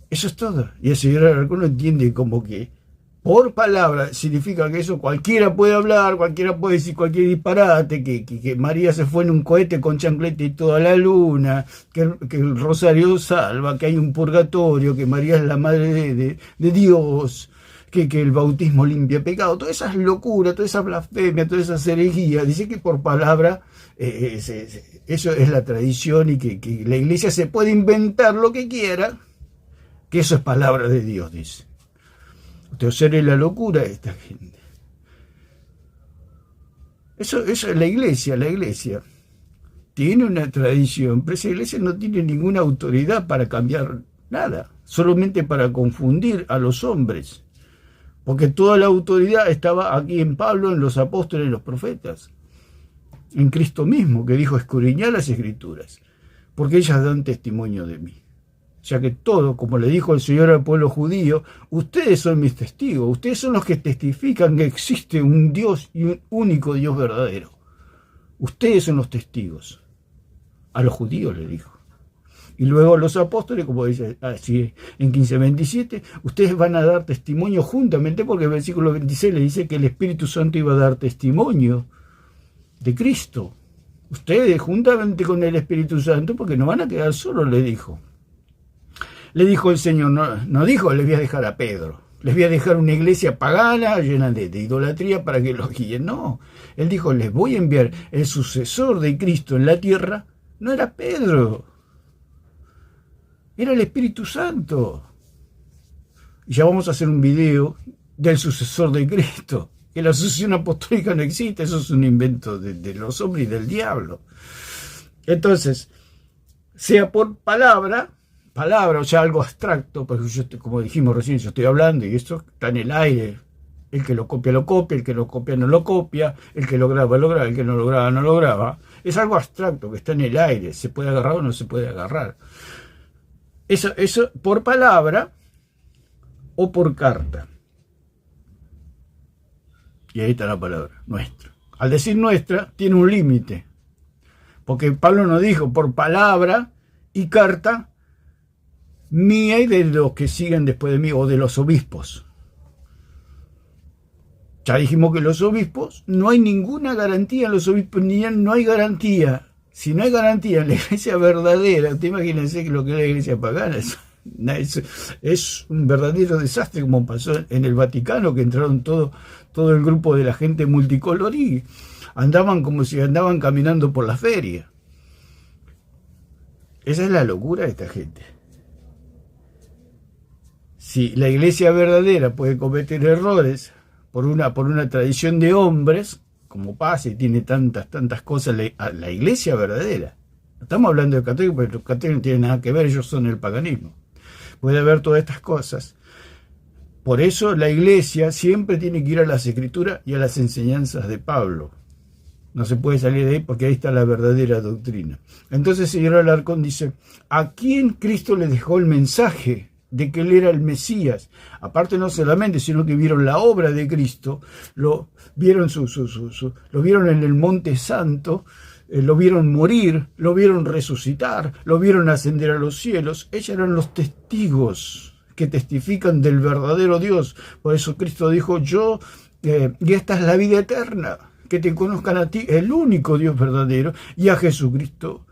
Eso es todo. Y el señor Alarcón lo entiende como que por palabra significa que eso cualquiera puede hablar, cualquiera puede decir cualquier disparate, que María se fue en un cohete con chanclete y toda la luna, que el rosario salva, que hay un purgatorio, que María es la madre de Dios, que el bautismo limpia pecado. Todas esas locuras, todas esas blasfemias, todas esas herejías. Dice que por palabra eso es la tradición y que la iglesia se puede inventar lo que quiera, que eso es palabra de Dios, dice. Usted es la locura de esta gente. Eso es la iglesia. La iglesia tiene una tradición, pero esa iglesia no tiene ninguna autoridad para cambiar nada, solamente para confundir a los hombres. Porque toda la autoridad estaba aquí en Pablo, en los apóstoles, en los profetas, en Cristo mismo, que dijo, escudriñad las escrituras, porque ellas dan testimonio de mí. O sea que todo, como le dijo el Señor al pueblo judío, ustedes son mis testigos, ustedes son los que testifican que existe un Dios y un único Dios verdadero. Ustedes son los testigos. A los judíos le dijo. Y luego a los apóstoles, como dice así en 15:27, ustedes van a dar testimonio juntamente, porque el versículo 26 le dice que el Espíritu Santo iba a dar testimonio de Cristo. Ustedes juntamente con el Espíritu Santo, porque no van a quedar solos, le dijo. Le dijo el Señor, no dijo, les voy a dejar a Pedro, les voy a dejar una iglesia pagana llena de idolatría para que los guíen. No, él dijo, les voy a enviar el sucesor de Cristo en la tierra. No era Pedro, era el Espíritu Santo. Y ya vamos a hacer un video del sucesor de Cristo, que la sucesión apostólica no existe, eso es un invento de los hombres y del diablo. Entonces, sea por palabra, o sea, algo abstracto, porque yo, como dijimos recién, yo estoy hablando y esto está en el aire. El que lo copia, el que lo copia, no lo copia, el que lo graba, el que no lo graba, no lo graba. Es algo abstracto que está en el aire, se puede agarrar o no se puede agarrar. Eso por palabra o por carta. Y ahí está la palabra, nuestra. Al decir nuestra, tiene un límite. Porque Pablo no dijo por palabra y carta mía y de los que siguen después de mí, o de los obispos. Ya dijimos que los obispos, no hay ninguna garantía en los obispos, ni no hay garantía. Si no hay garantía en la iglesia verdadera, usted imagínense que lo que es la iglesia pagana es un verdadero desastre, como pasó en el Vaticano, que entraron todo el grupo de la gente multicolor y andaban como si andaban caminando por la feria. Esa es la locura de esta gente. Si la iglesia verdadera puede cometer errores por una tradición de hombres, como pasa y tiene tantas cosas, la iglesia verdadera. No estamos hablando de católicos, porque los católicos no tienen nada que ver, ellos son el paganismo. Puede haber todas estas cosas. Por eso la iglesia siempre tiene que ir a las escrituras y a las enseñanzas de Pablo. No se puede salir de ahí porque ahí está la verdadera doctrina. Entonces el señor Alarcón dice, ¿a quién Cristo le dejó el mensaje de que él era el Mesías? Aparte no solamente, sino que vieron la obra de Cristo, lo vieron lo vieron en el Monte Santo, lo vieron morir, lo vieron resucitar, lo vieron ascender a los cielos. Ellos eran los testigos que testifican del verdadero Dios. Por eso Cristo dijo, y esta es la vida eterna, que te conozcan a ti, el único Dios verdadero, y a Jesucristo,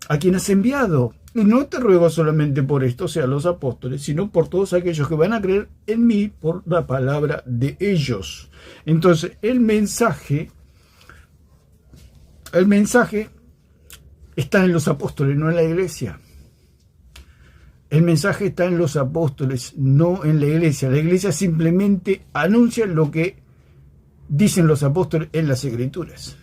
a quien has enviado. Y no te ruego solamente por esto, o sea, los apóstoles, sino por todos aquellos que van a creer en mí por la palabra de ellos. Entonces, el mensaje está en los apóstoles, no en la iglesia. El mensaje está en los apóstoles, no en la iglesia. La iglesia simplemente anuncia lo que dicen los apóstoles en las escrituras.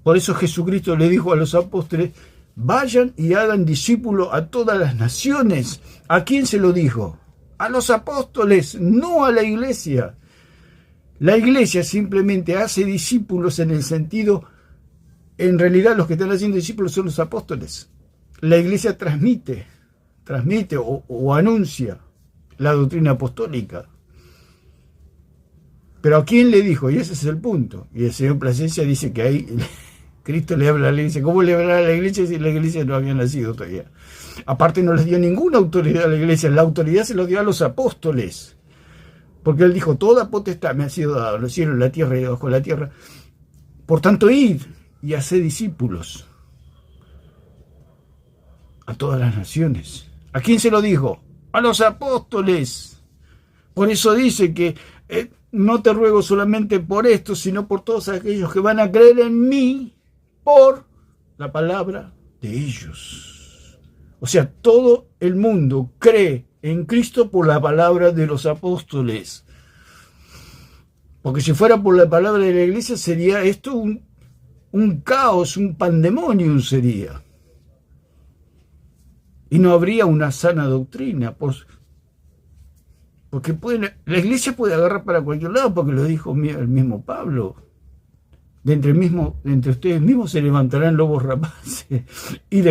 Por eso Jesucristo le dijo a los apóstoles, vayan y hagan discípulos a todas las naciones. ¿A quién se lo dijo? A los apóstoles, no a la iglesia. La iglesia simplemente hace discípulos en el sentido, en realidad los que están haciendo discípulos son los apóstoles. La iglesia transmite o anuncia la doctrina apostólica. Pero ¿a quién le dijo? Y ese es el punto. Y el señor Plasencia dice que ahí Cristo le habla a la iglesia. ¿Cómo le habla a la iglesia si la iglesia no había nacido todavía? Aparte no les dio ninguna autoridad a la iglesia. La autoridad se lo dio a los apóstoles. Porque él dijo, toda potestad me ha sido dada en los cielos, en la tierra y debajo de la tierra. Por tanto, id y haced discípulos a todas las naciones. ¿A quién se lo dijo? A los apóstoles. Por eso dice que no te ruego solamente por esto, sino por todos aquellos que van a creer en mí por la palabra de ellos. O sea, todo el mundo cree en Cristo por la palabra de los apóstoles. Porque si fuera por la palabra de la iglesia, sería esto un caos, un pandemonium sería. Y no habría una sana doctrina. Porque la iglesia puede agarrar para cualquier lado, porque lo dijo el mismo Pablo. De entre ustedes mismos se levantarán lobos rapaces y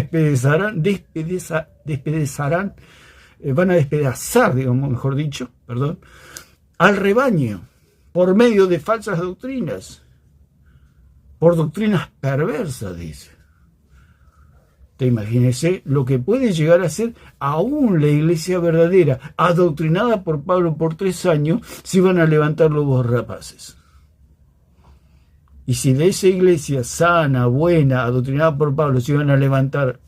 van a despedazar, digamos, mejor dicho, al rebaño, por medio de falsas doctrinas, por doctrinas perversas, dice. Te imagínese lo que puede llegar a ser aún la iglesia verdadera, adoctrinada por Pablo por 3 años, si van a levantar lobos rapaces. Y si de esa iglesia sana, buena, adoctrinada por Pablo, se van a levantar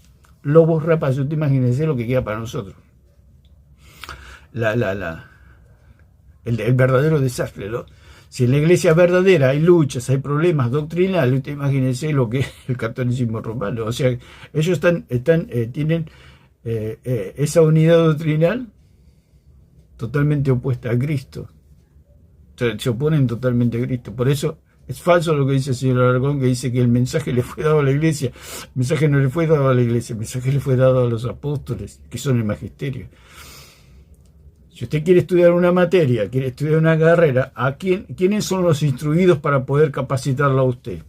lobos rapaces, usted imagínese lo que queda para nosotros. El verdadero desastre, ¿no? Si en la iglesia verdadera hay luchas, hay problemas doctrinales, usted imagínese lo que es el catolicismo romano. O sea, ellos tienen esa unidad doctrinal totalmente opuesta a Cristo. Se oponen totalmente a Cristo. Por eso Es falso lo que dice el señor Alarcón, que dice que el mensaje le fue dado a la iglesia. El mensaje no le fue dado a la iglesia, el mensaje le fue dado a los apóstoles, que son el magisterio. Si usted quiere estudiar una materia, quiere estudiar una carrera, ¿quiénes son los instruidos para poder capacitarlo a usted?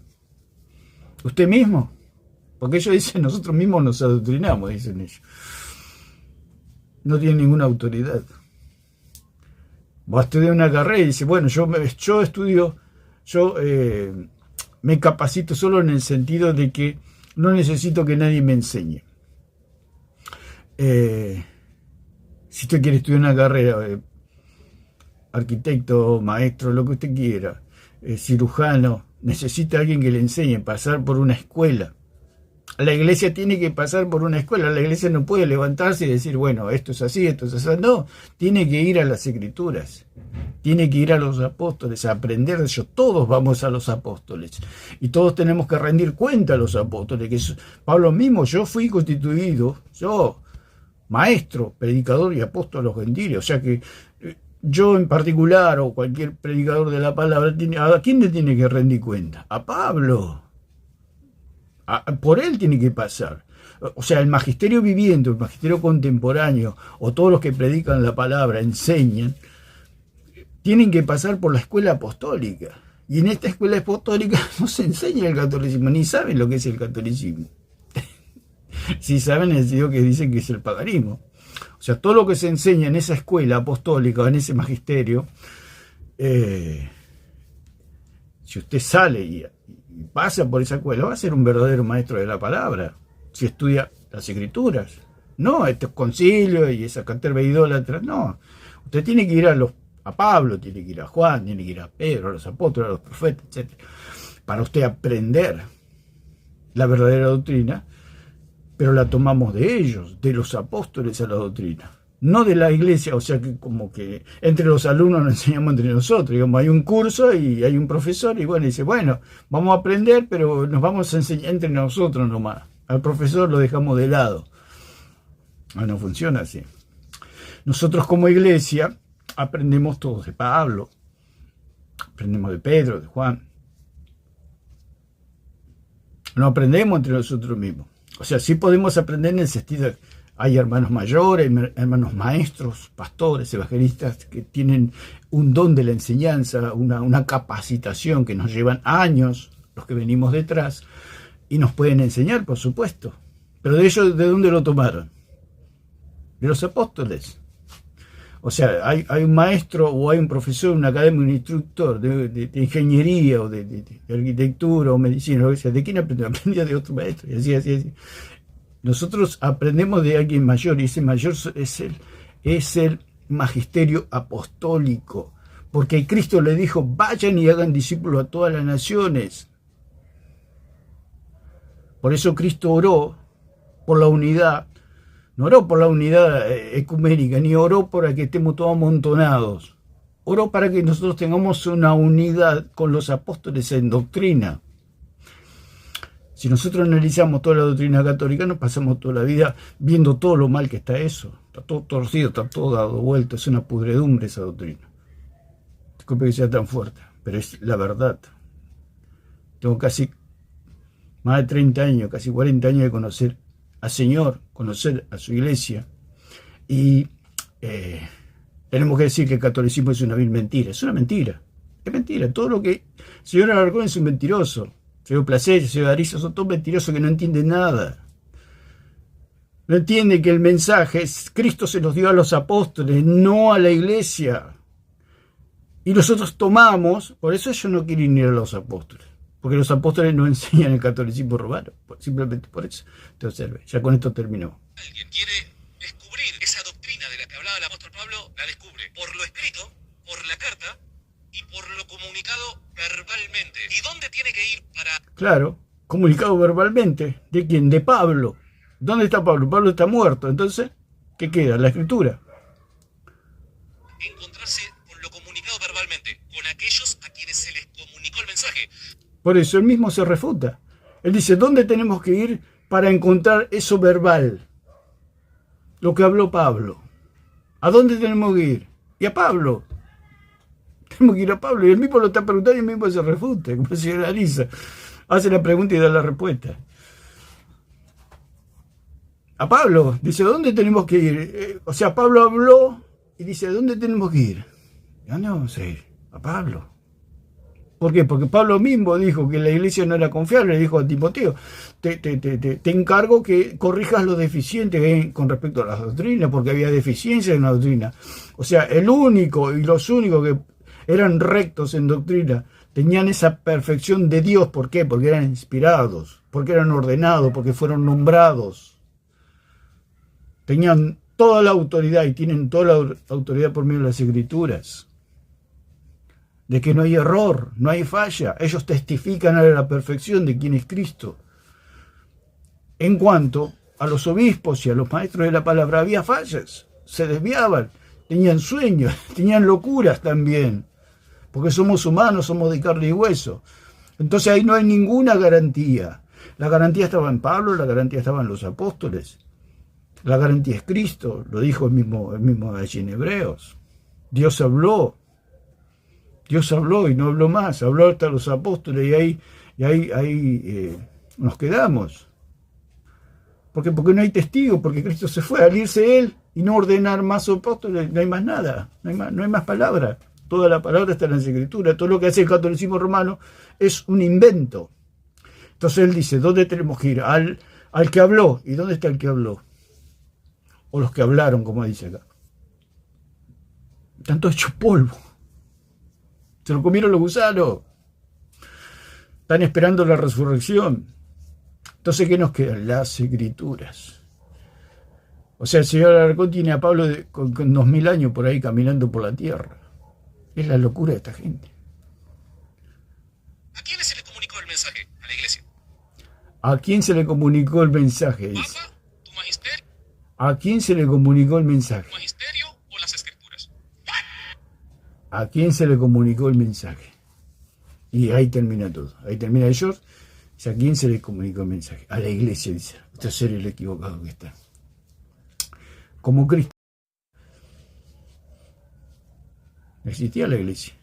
¿Usted mismo? Porque ellos dicen, nosotros mismos nos adoctrinamos, dicen ellos. No tienen ninguna autoridad. Va a estudiar una carrera y dice, bueno, yo estudio, me capacito solo en el sentido de que no necesito que nadie me enseñe. Si usted quiere estudiar una carrera, arquitecto, maestro, lo que usted quiera, cirujano, necesita alguien que le enseñe, pasar por una escuela. La iglesia tiene que pasar por una escuela. La iglesia no puede levantarse y decir, bueno, esto es así, esto es así. No, tiene que ir a las escrituras. Tiene que ir a los apóstoles, a aprender de ellos. Todos vamos a los apóstoles. Y todos tenemos que rendir cuenta a los apóstoles. Que Pablo mismo, yo fui constituido, yo, maestro, predicador y apóstol a los gentiles. O sea que yo en particular, o cualquier predicador de la palabra, ¿a quién le tiene que rendir cuenta? A Pablo. Por él tiene que pasar. O sea, el magisterio viviente, el magisterio contemporáneo, o todos los que predican la palabra, enseñan, tienen que pasar por la escuela apostólica. Y en esta escuela apostólica no se enseña el catolicismo, ni saben lo que es el catolicismo. Si saben, el sentido que dicen que es el paganismo. O sea, todo lo que se enseña en esa escuela apostólica, en ese magisterio, si usted sale y pasa por esa escuela, va a ser un verdadero maestro de la palabra, si estudia las escrituras. No estos concilios y esa caterva idólatra, no. Usted tiene que ir a Pablo, tiene que ir a Juan, tiene que ir a Pedro, a los apóstoles, a los profetas, etc. Para usted aprender la verdadera doctrina, pero la tomamos de ellos, de los apóstoles a la doctrina. No de la iglesia, o sea que como que entre los alumnos nos enseñamos entre nosotros, digamos, hay un curso y hay un profesor y bueno, dice, bueno, vamos a aprender, pero nos vamos a enseñar entre nosotros nomás. Al profesor lo dejamos de lado. No funciona así. Nosotros como iglesia aprendemos todos de Pablo, aprendemos de Pedro, de Juan. No aprendemos entre nosotros mismos. O sea, sí podemos aprender en el sentido. Hay hermanos mayores, hermanos maestros, pastores, evangelistas que tienen un don de la enseñanza, una capacitación que nos llevan años, los que venimos detrás, y nos pueden enseñar, por supuesto. Pero de ellos, ¿de dónde lo tomaron? De los apóstoles. O sea, hay un maestro o hay un profesor, un académico, un instructor de ingeniería o de arquitectura o medicina, o sea, ¿de quién aprendió? Aprendía de otro maestro, y así. Nosotros aprendemos de alguien mayor y ese mayor es el magisterio apostólico, porque Cristo le dijo, vayan y hagan discípulos a todas las naciones. Por eso Cristo oró por la unidad, no oró por la unidad ecuménica, ni oró para que estemos todos amontonados, oró para que nosotros tengamos una unidad con los apóstoles en doctrina. Si nosotros analizamos toda la doctrina católica, nos pasamos toda la vida viendo todo lo mal que está eso. Está todo torcido, está todo dado vuelto. Es una pudredumbre esa doctrina. Disculpe que sea tan fuerte, pero es la verdad. Tengo casi más de 30 años, casi 40 años de conocer al Señor, conocer a su iglesia. Y tenemos que decir que el catolicismo es una vil mentira. Es una mentira. Es mentira. Todo lo que el señor Alarcón es un mentiroso. Señor Placer, señor Ariza, son todos mentirosos que no entienden nada. No entienden que el mensaje es Cristo se los dio a los apóstoles, no a la iglesia. Y nosotros tomamos, por eso ellos no quieren ir a los apóstoles, porque los apóstoles no enseñan el catolicismo romano, simplemente por eso. Te observe, ya con esto terminó. Alguien quiere descubrir esa doctrina de la que hablaba el apóstol Pablo, la descubre por lo escrito, por la carta y por lo comunicado verbalmente. ¿Y dónde tiene que ir para...? Claro, comunicado verbalmente. ¿De quién? De Pablo. ¿Dónde está Pablo? Pablo está muerto. Entonces, ¿qué queda? La escritura. Encontrarse con lo comunicado verbalmente, con aquellos a quienes se les comunicó el mensaje. Por eso él mismo se refuta. Él dice, ¿dónde tenemos que ir para encontrar eso verbal? Lo que habló Pablo. ¿A dónde tenemos que ir? Y a Pablo. tenemos que ir a Pablo? Y el mismo lo está preguntando y el mismo se refuta, como se analiza. Hace la pregunta y da la respuesta. A Pablo, dice, ¿dónde tenemos que ir? O sea, Pablo habló y dice, ¿a dónde tenemos que ir? ¿A dónde vamos a ir? A Pablo. ¿Por qué? Porque Pablo mismo dijo que la iglesia no era confiable, le dijo a Timoteo, te encargo que corrijas lo deficiente con respecto a las doctrinas, porque había deficiencia en la doctrina. O sea, el único y los únicos que eran rectos en doctrina tenían esa perfección de Dios. ¿Por qué? Porque eran inspirados, porque eran ordenados, porque fueron nombrados. Tenían toda la autoridad y tienen toda la autoridad por medio de las Escrituras. De que no hay error, no hay falla. Ellos testifican a la perfección de quién es Cristo. En cuanto a los obispos y a los maestros de la palabra, había fallas, se desviaban, tenían sueños, tenían locuras también, porque somos humanos, somos de carne y hueso. Entonces ahí no hay ninguna garantía. La garantía estaba en Pablo, la garantía estaba en los apóstoles. La garantía es Cristo, lo dijo el mismo allí en Hebreos. Dios habló y no habló más, habló hasta los apóstoles y ahí nos quedamos. Porque no hay testigo, porque Cristo se fue, al irse Él y no ordenar más apóstoles, no hay más nada, no hay más palabra. Toda la palabra está en las Escrituras, todo lo que hace el catolicismo romano es un invento. Entonces Él dice, ¿dónde tenemos que ir? Al que habló. ¿Y dónde está el que habló? O los que hablaron, como dice acá. Están todos hechos polvo. Se lo comieron los gusanos. Están esperando la resurrección. Entonces, ¿qué nos quedan? Las Escrituras. O sea, el señor Alarcón tiene a Pablo con 2000 años por ahí caminando por la tierra. Es la locura de esta gente. ¿A quiénes se les comunicó el mensaje? A la iglesia. ¿A quién se le comunicó el mensaje? Dice. ¿Papa? ¿Tu magisterio? ¿A quién se le comunicó el mensaje? ¿Tu magisterio o las escrituras? ¿A quién se le comunicó el mensaje? Y ahí termina todo. Ahí termina el short. ¿A quién se le comunicó el mensaje? A la iglesia, dice. Este ser el equivocado que está. Como Cristo. Existía la iglesia.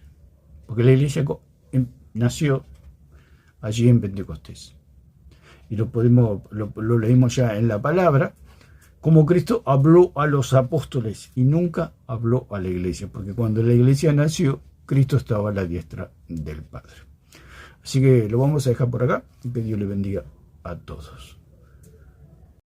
Porque la iglesia nació allí en Pentecostés. Y lo leímos ya en la palabra. Como Cristo habló a los apóstoles y nunca habló a la iglesia. Porque cuando la iglesia nació, Cristo estaba a la diestra del Padre. Así que lo vamos a dejar por acá y que Dios le bendiga a todos.